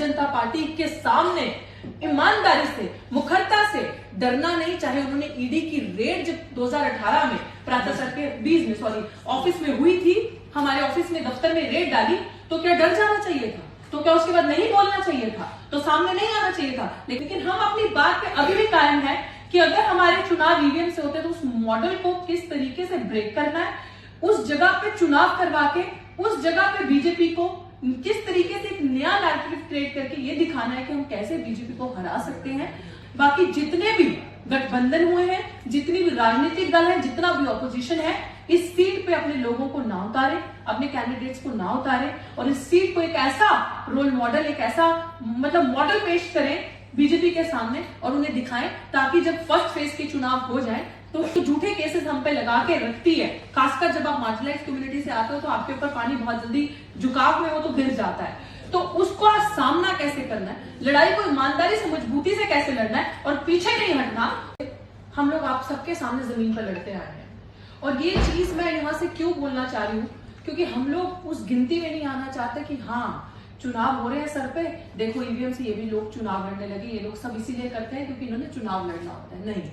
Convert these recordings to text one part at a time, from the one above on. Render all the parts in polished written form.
जनता party के सामने ईमानदारी से, मुखरता से डरना नहीं। चाहे उन्होंने ईडी की रेड जब 2018 में प्रातः सर के 20 में सॉरी ऑफिस में हुई थी, हमारे ऑफिस में दफ्तर में रेड डाली, तो क्या डर जाना चाहिए था? तो क्या उसके बाद नहीं बोलना चाहिए था? तो सामने नहीं आना चाहिए था? लेकिन हम अपनी बात पे अभी भी कायम है कि अगर हमारे चुनाव ईवीएम से होते तो उस मॉडल को किस तरीके से ब्रेक करना है, उस जगह पे चुनाव करवा के उस जगह पे बीजेपी को किस तरीके से एक नया नैरेटिव क्रिएट करके ये दिखाना है कि हम कैसे बीजेपी को हरा सकते हैं। बाकी जितने भी गठबंधन हुए हैं, जितनी भी राजनीतिक दल है, जितना भी ऑपोजिशन है, इस सीट पे अपने लोगों को ना उतारे, अपने कैंडिडेट्स को ना उतारे और इस सीट को एक ऐसा रोल मॉडल, एक ऐसा मॉडल पेश करें बीजेपी के सामने और उन्हें दिखाएं, ताकि जब फर्स्ट फेज के चुनाव हो जाए तो झूठे केसेस हम पे लगा के रखती है। खासकर जब आप मार्जिनलाइज कम्युनिटी से आते हो तो आपके ऊपर पानी बहुत जल्दी झुकाव में हो तो गिर जाता है। तो उसका सामना कैसे करना है, लड़ाई को ईमानदारी से, मजबूती से कैसे लड़ना है और पीछे नहीं हटना, हम लोग आप सबके सामने जमीन पर लड़ते आए हैं। और ये चीज मैं यहाँ से क्यों बोलना चाह रही हूँ, क्योंकि हम लोग उस गिनती में नहीं आना चाहते कि हाँ चुनाव हो रहे हैं सर पे, देखो ईवीएम से ये भी लोग चुनाव लड़ने लगे, ये लोग सब इसीलिए करते हैं क्योंकि इन्होंने चुनाव लड़ना होता है। नहीं,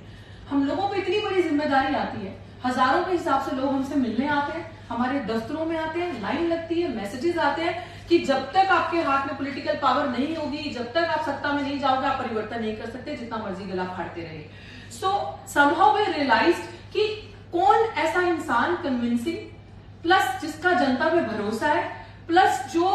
हम लोगों को इतनी बड़ी जिम्मेदारी आती है, हजारों के हिसाब से लोग हमसे मिलने आते हैं, हमारे दफ्तरों में आते हैं, लाइन लगती है, मैसेजेस आते हैं कि जब तक आपके हाथ में पॉलिटिकल पावर नहीं होगी, जब तक आप सत्ता में नहीं जाओगे, आप परिवर्तन नहीं कर सकते, जितना मर्जी गला फाड़ते रहे। सो समहाउ वी रियलाइज्ड कि कौन ऐसा इंसान कन्विंसिंग, प्लस जिसका जनता पे भरोसा है, प्लस जो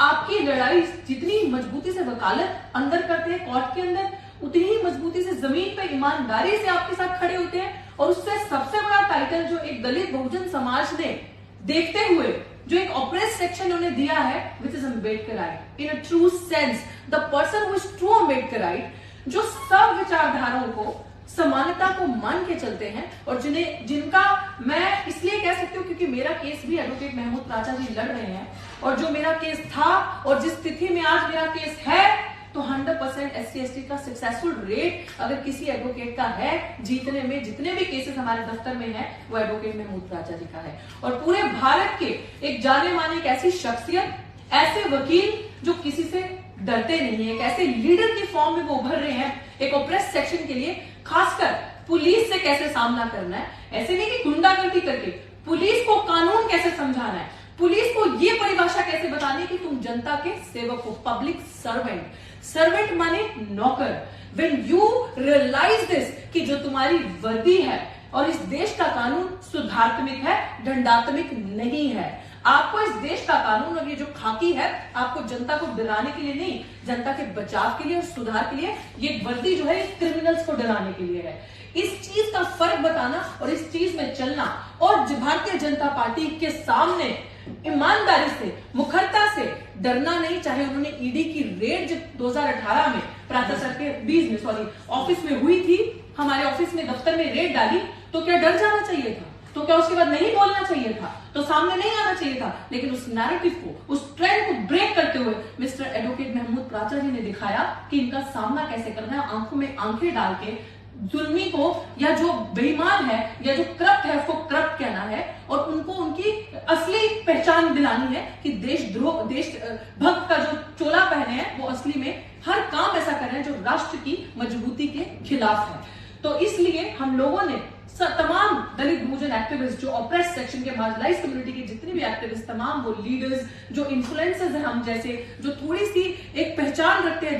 आपकी लड़ाई जितनी मजबूती से वकालत अंदर करते हैं कोर्ट के अंदर, उतनी ही मजबूती से जमीन पे ईमानदारी से आपके साथ खड़े होते हैं। और उससे सबसे बड़ा टाइटल जो एक दलित बहुजन समाज ने देखते हुए जो एक ऑप्रेस सेक्शन उन्हें दिया है, which is Ambedkarite in a true sense, the person who is true Ambedkarite, जो सब विचारधाराओं को, समानता को मान के चलते हैं और जिनका मैं इसलिए कह सकती हूँ क्योंकि मेरा केस भी एडवोकेट महमूद प्राचा जी लड़ रहे हैं, और जो मेरा केस था और जिस स्थिति में आज मेरा केस है, तो 100% SC/ST का सक्सेसफुल रेट अगर किसी एडवोकेट का है जीतने में, जितने भी केसेस हमारे दफ्तर में है, वो एडवोकेट महमूद प्राचा जी का है। और पूरे भारत के एक जाने माने, एक ऐसी शख्सियत, ऐसे वकील जो किसी से डरते नहीं है, एक ऐसे लीडर की फॉर्म में वो उभर रहे हैं एक ऑप्रेस सेक्शन के लिए, खासकर पुलिस से कैसे सामना करना है, ऐसे नहीं कि गुंडागर्दी करके, पुलिस को कानून कैसे समझाना है, पुलिस को ये परिभाषा कैसे बतानी कि तुम जनता के सेवक हो, पब्लिक सर्वेंट। सर्वेंट माने नौकर। व्हेन यू रियलाइज दिस कि जो तुम्हारी वर्दी है और इस देश का कानून सुधारात्मक है, दंडात्मक नहीं है। आपको इस देश का कानून और ये जो खाकी है, आपको जनता को डराने के लिए नहीं, जनता के बचाव के लिए और सुधार के लिए, ये वर्दी जो है क्रिमिनल्स को डराने के लिए है। इस चीज का फर्क बताना और इस चीज में चलना और भारतीय जनता पार्टी के सामने ईमानदारी से, मुखरता से डरना नहीं। चाहे उन्होंने ईडी की रेड जब 2018 में प्रातः सर के 20 में सॉरी ऑफिस में हुई थी, हमारे ऑफिस में दफ्तर में रेड डाली, तो क्या डर जाना चाहिए था? तो क्या उसके बाद नहीं बोलना चाहिए था? तो सामने नहीं आना चाहिए था? लेकिन उस नैरेटिव को, उस ट्रेंड को ब्रेक करते हुए मिस्टर एडवोकेट महमूद प्राचा जी ने दिखाया कि इनका सामना कैसे करना है, आंखों में आंखें डाल के जुल्मी को, या जो बेईमान है या जो करप्ट है उसको करप्ट कहना है और उनको उनकी असली पहचान दिलानी है कि देशद्रोह, देशभक्त का जो चोला पहने हैं वो असली में हर काम ऐसा कर रहे हैं जो राष्ट्र की मजबूती के खिलाफ है। तो इसलिए हम लोगों ने तमाम दलित बहुजन एक्टिविस्ट, जो ऑप्रेस सेक्शन के, मार्जिनलाइज कम्युनिटी के जितने भी एक्टिविस्ट, तमाम वो लीडर्स जो इन्फ्लुएंसर्स हैं हम जैसे, जो थोड़ी सी एक पहचान रखते हैं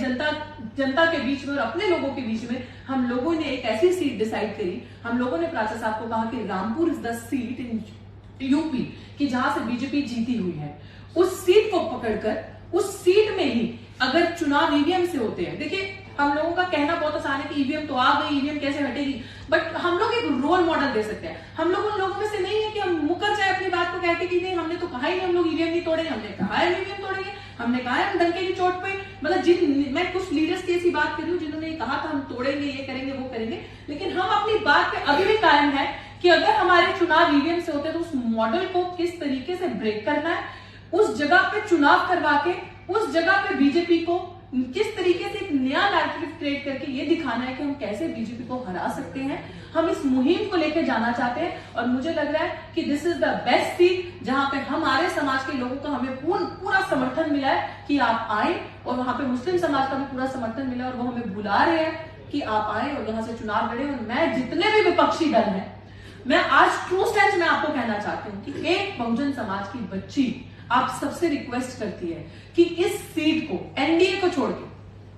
जनता के बीच में और अपने लोगों के बीच में, हम लोगों ने एक ऐसी सीट डिसाइड करी। हम लोगों ने प्राचा साहब को कहा कि Rampur is the seat in UP की जहां से बीजेपी जीती हुई है, उस सीट को पकड़कर उस सीट में ही अगर चुनाव ईवीएम से होते हैं, देखिए हम लोगों का कहना बहुत आसान है कि ईवीएम तो आ गई, ईवीएम कैसे हटेगी, बट हम लोग एक रोल मॉडल दे सकते हैं। हम लोग उन लोगों में से नहीं है कि हम मुकर जाए अपनी बात को कहते कि नहीं हमने तो कहा ही नहीं हम लोग ईवीएम नहीं तोड़ेंगे, हमने कहा है ईवीएम तोड़ेंगे, हमने कहा है हम डंके की चोट पे, मैं कुछ लीडर्स की ऐसी बात कर रही हूँ जिन्होंने कहा था हम तोड़ेंगे, ये करेंगे, वो करेंगे, लेकिन हम अपनी बात पे अभी भी कायम है कि अगर हमारे चुनाव ईवीएम से होते तो उस मॉडल को किस तरीके से ब्रेक करना है, उस जगह पे चुनाव करवा के उस जगह पे बीजेपी को किस तरीके से एक नया नैरेटिव क्रिएट करके ये दिखाना है कि हम कैसे बीजेपी को हरा सकते हैं। हम इस मुहिम को लेकर जाना चाहते हैं और मुझे लग रहा है कि this is the best seat जहां पे हमारे समाज के लोगों का हमें पूरा समर्थन मिला है कि आप आए, और वहां पे मुस्लिम समाज का भी पूरा समर्थन मिला और वो हमें बुला रहे हैं कि आप आए और यहां से चुनाव लड़े। और मैं जितने भी विपक्षी दल हैं, मैं आज ट्रू सेंस में आपको कहना चाहती हूँ कि एक बहुजन समाज की बच्ची आप सबसे रिक्वेस्ट करती है कि इस सीट को एनडीए को छोड़ के,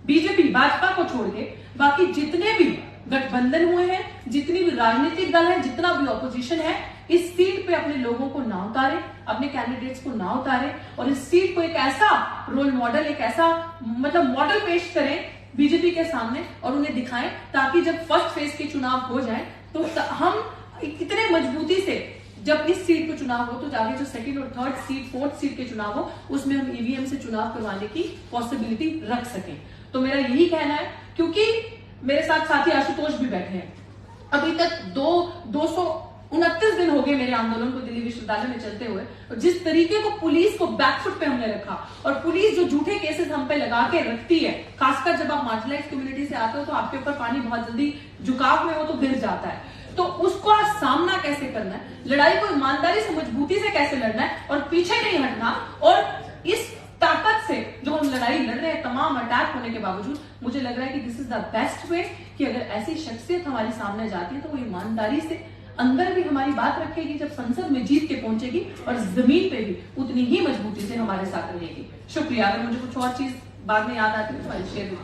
बीजेपी भाजपा को छोड़ के, बाकी जितने भी गठबंधन हुए हैं, जितनी भी राजनीतिक दल है, जितना भी ऑपोजिशन है, इस सीट पे अपने लोगों को ना उतारे, अपने कैंडिडेट्स को ना उतारे और इस सीट को एक ऐसा रोल मॉडल, एक ऐसा मतलब मॉडल पेश करें बीजेपी के सामने और उन्हें दिखाएं, ताकि जब फर्स्ट फेज के चुनाव हो जाए तो हम इतने मजबूती से जब इस सीट पे चुनाव हो तो जाके जो सेकंड और थर्ड सीट, फोर्थ सीट के चुनाव हो, उसमें हम ईवीएम से चुनाव करवाने की पॉसिबिलिटी रख सकें। तो मेरा यही कहना है, क्योंकि मेरे साथ साथी आशुतोष भी बैठे हैं। अभी तक 229 दिन हो गए मेरे आंदोलन को दिल्ली विश्वविद्यालय में चलते हुए, और जिस तरीके को पुलिस को बैकफुट पे हमने रखा और पुलिस जो झूठे केसेस हम पे लगा के रखती है, खासकर जब आप मार्जिनलाइज्ड कम्युनिटी से आते हो तो आपके ऊपर पानी बहुत जल्दी झुकाव में हो तो गिर जाता है। तो उसका सामना कैसे करना है, लड़ाई को ईमानदारी से, मजबूती से कैसे लड़ना है और पीछे नहीं हटना, और इस ताकत से जो हम लड़ाई लड़ रहे हैं तमाम अटैक होने के बावजूद, मुझे लग रहा है कि this is the best way कि अगर ऐसी शख्सियत हमारे सामने जाती है तो वो ईमानदारी से अंदर भी हमारी बात रखेगी, जब संसद में जीत के पहुंचेगी और जमीन पे भी उतनी ही मजबूती से हमारे साथ रहेगी। शुक्रिया। अगर मुझे कुछ और चीज बाद में याद आती है तो शेयर